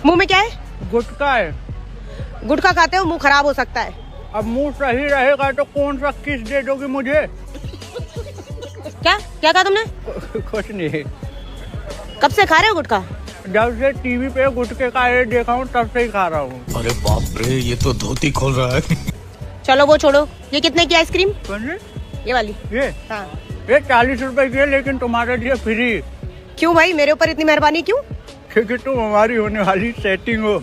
मुंह में क्या है? गुटखा है। गुटखा खाते हो मुंह खराब हो सकता है। अब मुंह सही रहेगा तो कौन सा किस दे दोगी मुझे? क्या क्या कहा तुमने? कुछ नहीं। कब से खा रहे हो गुटखा? जब से टीवी पे गुटखे का एड देखा हूँ तब से ही खा रहा हूँ। अरे बाप रे, ये तो धोती खोल रहा है। चलो वो छोड़ो, ये कितने की आइसक्रीम? ये वाली? ये हाँ। ये 40 रुपए की है, लेकिन तुम्हारे लिए फ्री। क्यों भाई, मेरे ऊपर इतनी मेहरबानी क्यों? क्योंकि तुम हमारी होने वाली सेटिंग हो।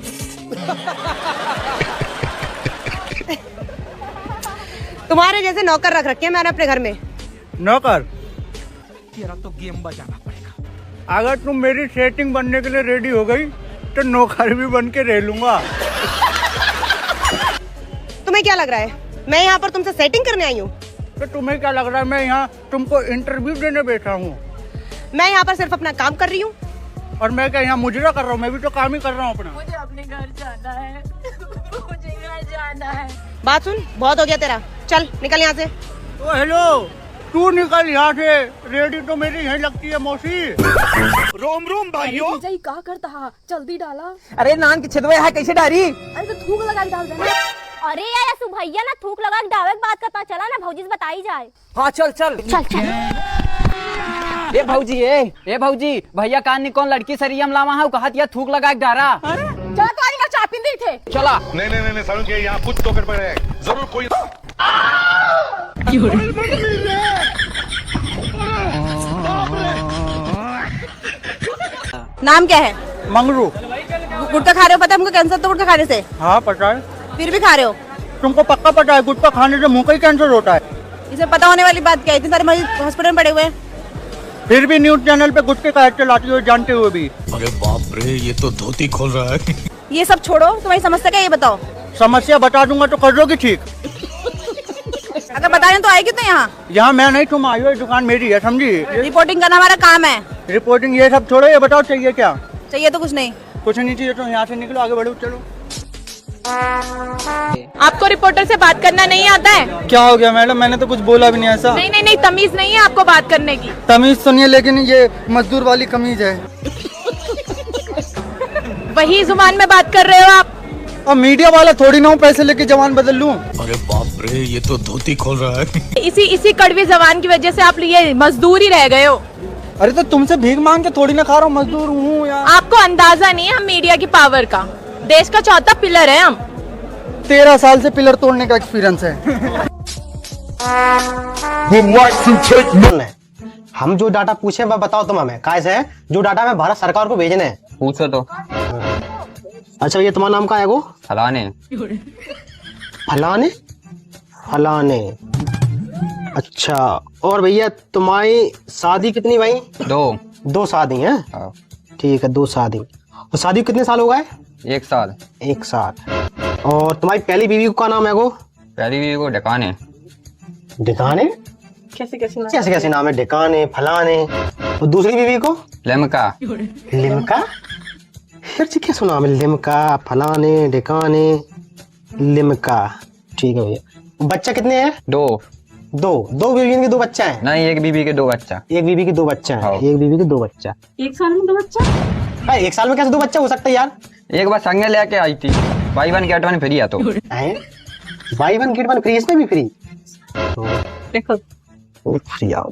तुम्हारे जैसे नौकर रख रखे हैं मैंने अपने घर में। नौकर? तेरा तो गेम बजाना पड़ेगा। अगर तुम मेरी सेटिंग बनने के लिए रेडी हो गई तो नौकर भी बन के रह लूंगा। तुम्हें क्या लग रहा है मैं यहाँ पर तुमसे सेटिंग करने आई हूँ? तो तुम्हें क्या लग रहा है मैं यहाँ तुमको इंटरव्यू देने बैठा हूँ? मैं यहाँ पर सिर्फ अपना काम कर रही हूँ। और मैं क्या यहाँ मुजरा कर रहा हूँ? मैं भी तो काम ही कर रहा हूँ अपना। मुझे अपने घर जाना है। मुझे घर जाना है। बात सुन, बहुत हो गया तेरा, चल निकल यहाँ से। ओ हेलो, तू निकल यहाँ से। रेडी तो मेरी यहीं लगती है मौसी। रोम रोम भाइयों। जीजा ही का करता है, जल्दी डाला। अरे नान की छिदवे है कैसे डारी? अरे तो थूक लगा के डाल देना। अरे यार असु भैया ना थूक लगा के डावे के बात का पता चला ना, भौजी से बताई जाए। हाँ चल चल चल चल। ए भौजी ए भौजी, भैया कान निकौन लड़की सरियम लावा है कहत या थूक लगा के डारा। चला तो आई ना चापिन दी थे। चला। नहीं सारुण के यहाँ कुछ तो गड़बड़ है, जरूर कोई। नाम क्या है? मंगरू। गुटखा खा रहे हो? पता है हमको कैंसर तो गुटखा खाने से। हाँ पता है। फिर भी खा रहे हो? तुमको पक्का पता है गुटखा खाने से मुंह का ही कैंसर होता है? इसे पता होने वाली बात क्या है? इतने सारे मरीज हॉस्पिटल में पड़े हुए हैं। फिर भी न्यूज चैनल पे गुटखे का एड चलाती हो जानते हुए भी। अरे बाप रे, ये तो धोती खोल रहा है। ये सब छोड़ो, तुम्हारी समस्या क्या है ये बताओ। समस्या बता दूंगा तो कर दोगी ठीक? अगर बता रहे तो आएगी तो यहाँ। यहाँ मैं नहीं, तुम आई हो, दुकान मेरी है, समझी? रिपोर्टिंग करना हमारा काम है। रिपोर्टिंग ये सब छोड़ो, ये बताओ चाहिए क्या? चाहिए तो कुछ नहीं। कुछ नहीं चाहिए तो यहाँ से निकलो, आगे बढ़ो, चलो। आपको रिपोर्टर से बात करना नहीं आता है? क्या हो गया मैडम, मैंने तो कुछ बोला भी नहीं ऐसा। नहीं, तमीज नहीं है आपको बात करने की। तमीज सुनिए, लेकिन ये मजदूर वाली कमीज है। वही जुबान में बात कर रहे हो आप? अब मीडिया वाला थोड़ी ना हूँ पैसे लेके जवान बदल लूं। अरे बाप रे, ये तो धोती खोल रहा है। इसी कड़वी जबान की वजह से आप ये मजदूर ही रह गए हो। अरे तो तुमसे भीख मांग के थोड़ी ना खा रहा हूँ, मजदूर हूँ यार। आपको अंदाजा नहीं है हम मीडिया की पावर का। देश का चौथा पिलर है हम। 13 साल से पिलर तोड़ने का एक्सपीरियंस है। हम जो डाटा पूछे वह बताओ तुम हमें, कैसे है जो डाटा हमें भारत सरकार को भेजने हैं। पूछो तो। अच्छा ये तुम्हारा नाम क्या है? वो फलाने फलाने फलाने। अच्छा, और भैया तुम्हारी शादी कितनी भाई? दो शादी है। हाँ। ठीक है, 2 शादी। और शादी कितने साल हो गए? 1 साल। 1 साल। और तुम्हारी पहली बीवी का नाम है? वो पहली बीवी को ढकाने। ढकाने? कैसे नाम है? ढकाने, फलाने। और दूसरी बीवी को? लिमका। लिमका? फिर से क्या सुना मैं? लिमका, फलाने, ढकाने, लिमका। ठीक है भैया। बच्चा कितने हैं? 2 बीवी के 2 बच्चा है? नहीं, एक बीबी के 2 बच्चा। एक बीवी के 2 बच्चा है। हाँ। एक बीवी के 2 बच्चा। 1 साल में 2 बच्चा? 1 साल में कैसे 2 बच्चा हो सकता है यार? एक बार संगे लेके आई थी, बाई 1 गेट 1 फ्री है तो। बाई 1 गेट 1 फ्री, इसमें भी फ्री? देखो फ्री आओ।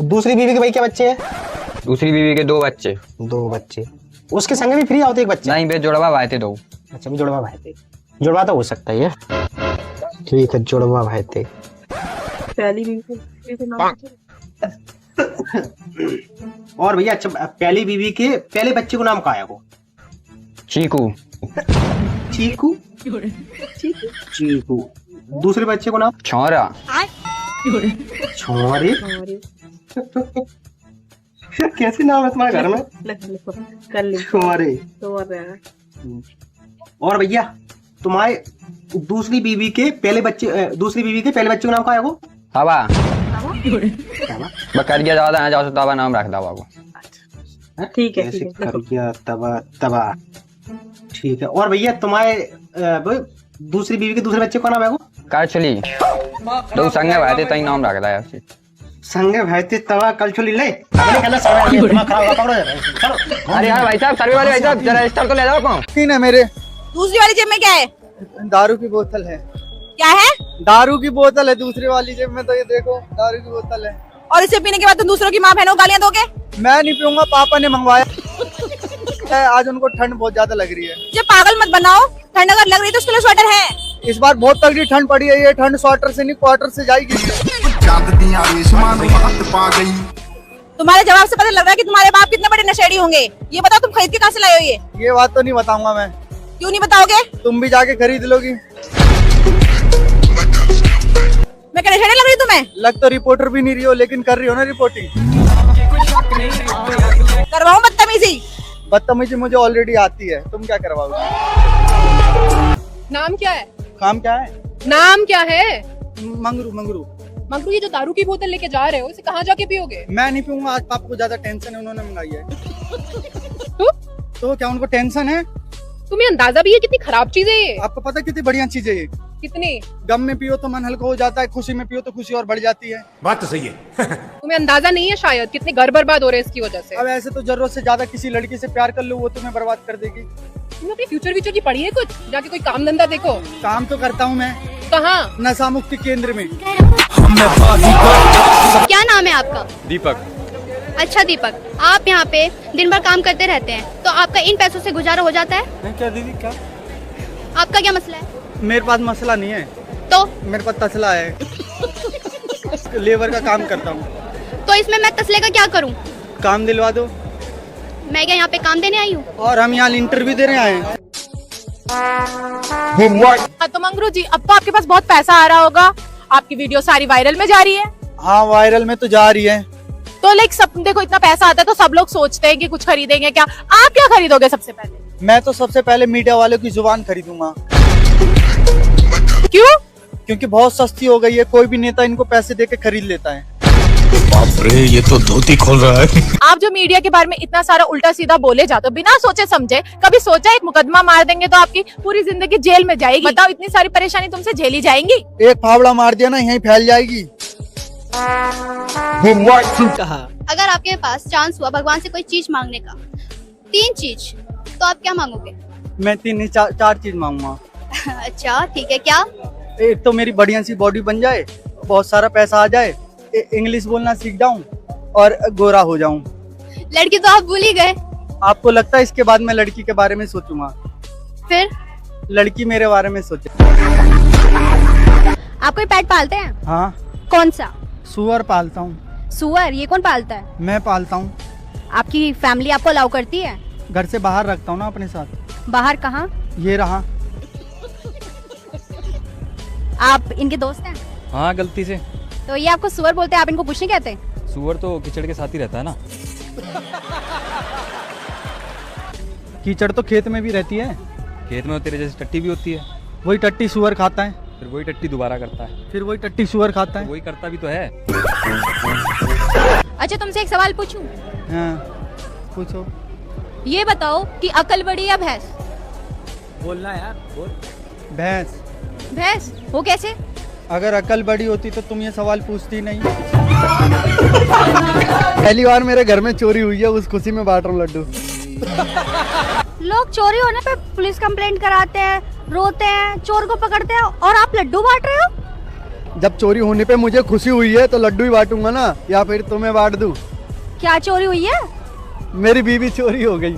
दूसरी बीवी के भाई क्या बच्चे हैं? दूसरी बीवी के 2 बच्चे। 2 बच्चे। उसके संगे भी फ्री आओ तो एक बच्चा? नहीं, बे जुड़वा भाई थे 2। अच्छा, भी जुड़वा भाई थे। जुड़वा तो हो सकता है ये। ठीक है, जुड़वा भाई थे। पहली बीवी नाम। और भैया अच्छा, पहली बीवी के पहले बच्चे को नाम क्या है? वो चीकू। चीकू? चीकू। दूसरे बच्चे को नाम? छोरा। छोरे? कैसे नाम है तुम्हारे घर में? छोरे। और भैया तुम्हारे दूसरी बीवी के पहले बच्चे को नाम क्या है? वो हवा। बकरिया ज्यादा है, जाओ तवा नाम रख दवा को। ठीक है। करिया तबा। ठीक है। और भैया तुम्हारे दूसरी बीवी के दूसरे बच्चे का नाम है? वो करछली। 2 संगे भाई थे, तई नाम रख दिया। संगे भैती तवा कल चुली ले अपने कहना सामने दिमाग खराब होगा पकड़ो चलो। अरे यार भाई साहब, सर्वे वाले भाई साहब, जरा रजिस्टर तो ले जाओ। कौन तीन है मेरे। दूसरी वाली जेब में क्या है? दारू की बोतल है। क्या है? दारू की बोतल है दूसरी वाली जेब में, तो ये देखो दारू की बोतल है। और इसे पीने के बाद तुम दूसरों की माँ बहनों को गालियां दोगे? मैं नहीं पीऊंगा, पापा ने मंगवाया। आज उनको ठंड बहुत ज्यादा लग रही है। जब पागल मत बनाओ, ठंड अगर लग रही है तो उसके लिए स्वेटर है। इस बार बहुत तगड़ी ठंड पड़ी है, ये ठंड स्वेटर से नहीं क्वार्टर से जाएगी। तुम्हारे जवाब से पता लग रहा है कि तुम्हारे बाप कितने बड़े नशेड़ी होंगे। ये बताओ तुम खरीद के कहाँ से लाए हो ये बात तो नहीं बताऊंगा मैं। क्यों नहीं बताओगे? तुम भी जाके खरीद लोगी। मैं क्या नशेड़ी लग रही तुम्हें? लग तो रिपोर्टर भी नहीं रही हो, लेकिन कर रही हो ना रिपोर्टिंग। करवाऊं बदतमीजी? बदतमीजी मुझे ऑलरेडी आती है, तुम क्या करवाओगे? नाम क्या है? काम क्या है? नाम क्या है? मंगरू मंगरू। मंगरू, ये जो दारू की बोतल लेके जा रहे हो, इसे कहाँ जाके पियोगे? मैं नहीं पीऊंगा, आज पापा को ज्यादा टेंशन है, उन्होंने मंगाई है। तो क्या उनको टेंशन है? तुम्हें अंदाजा भी है कितनी खराब चीज है ये? आपको पता है कितनी बढ़िया चीज है ये? कितनी? गम में पियो तो मन हल्का हो जाता है, खुशी में पियो तो खुशी और बढ़ जाती है। बात तो सही है। तुम्हें अंदाजा नहीं है शायद कितने घर बर्बाद हो रहे हैं इसकी वजह से। अब ऐसे तो जरूरत से ज्यादा किसी लड़की से प्यार कर लो, वो तुम्हें बर्बाद कर देगी। तुमने अपने फ्यूचर की पढ़ी है कुछ? जाके कोई काम धंधा देखो। काम तो करता हूँ मैं, कहाँ? नशा मुक्ति केंद्र में। क्या नाम है आपका? दीपक। अच्छा दीपक, आप यहाँ पे दिन भर काम करते रहते हैं, तो आपका इन पैसों से गुजारा हो जाता है? नहीं क्या दीदी, क्या? आपका क्या मसला है? मेरे पास मसला नहीं है, तो मेरे पास तसला है। लेबर का काम करता हूँ। तो इसमें मैं तसले का क्या करूँ? काम दिलवा दो। मैं क्या यहाँ पे काम देने आई हूँ? और हम यहाँ इंटरव्यू देने आए हैं। तो मंगरू जी, अब तो आपके पास बहुत पैसा आ रहा होगा, आपकी वीडियो सारी वायरल में जा रही है। हाँ वायरल में तो जा रही है। तो लाइक सब देखो, इतना पैसा आता है तो सब लोग सोचते हैं कि कुछ खरीदेंगे। क्या आप क्या खरीदोगे सबसे पहले? मैं तो सबसे पहले मीडिया वालों की जुबान खरीदूंगा। क्यों? क्योंकि बहुत सस्ती हो गई है, कोई भी नेता इनको पैसे देके खरीद लेता है। बाप रे, ये तो धोती खोल रहा है। आप जो मीडिया के बारे में इतना सारा उल्टा सीधा बोले जाते हो बिना सोचे समझे, कभी सोचा एक मुकदमा मार देंगे तो आपकी पूरी जिंदगी जेल में जाएगी? बताओ, इतनी सारी परेशानी तुमसे झेली जाएंगी? एक फावड़ा मार दिया ना, यहीं फैल जाएगी। अगर आपके पास चांस हुआ भगवान से कोई चीज मांगने का, 3 चीज, तो आप क्या मांगोगे? मैं 3 नहीं 4 चीज मांगूंगा। अच्छा ठीक है, क्या? एक तो मेरी बढ़िया सी बॉडी बन जाए, बहुत सारा पैसा आ जाए, इंग्लिश बोलना सीख जाऊं और गोरा हो जाऊं। लड़की तो आप भूल ही गए। आपको लगता है इसके बाद मैं लड़की के बारे में सोचूंगा? फिर लड़की मेरे बारे में सोचे। आप कोई पेट पालते हैं? हाँ, कौन सा? सुअर पालता हूँ। सुअर? ये कौन पालता है? मैं पालता हूँ। आपकी फैमिली आपको अलाउ करती है? घर से बाहर रखता हूँ ना अपने साथ। बाहर कहाँ? ये रहा। आप इनके दोस्त हैं? हाँ, गलती से। तो ये आपको सुअर बोलते हैं, आप इनको कुछ नहीं कहते? सुअर तो कीचड़ के साथ ही रहता है ना। कीचड़ तो खेत में भी रहती है। खेत में तेरे जैसी टट्टी भी होती है। वही टट्टी सुअर खाता है, फिर वही टट्टी दोबारा करता है, फिर वही टट्टी सुअर खाता है। वही करता भी तो है। अच्छा तुमसे एक सवाल पूछूं? हाँ, पूछो। ये बताओ कि अकल बड़ी या भैंस? बोलना यार, बोल। भैंस। भैंस? वो कैसे? अगर अकल बड़ी होती तो तुम ये सवाल पूछती नहीं। पहली बार मेरे घर में चोरी हुई है, उस खुशी में बांट रहा हूँ लड्डू। लोग चोरी होने पे पुलिस कंप्लेंट कराते हैं, रोते हैं, चोर को पकड़ते हैं, और आप लड्डू बांट रहे हो? जब चोरी होने पे मुझे खुशी हुई है तो लड्डू ही बांटूंगा ना, या फिर तुम्हें बांट दूं? क्या चोरी हुई है? मेरी बीवी चोरी हो गई।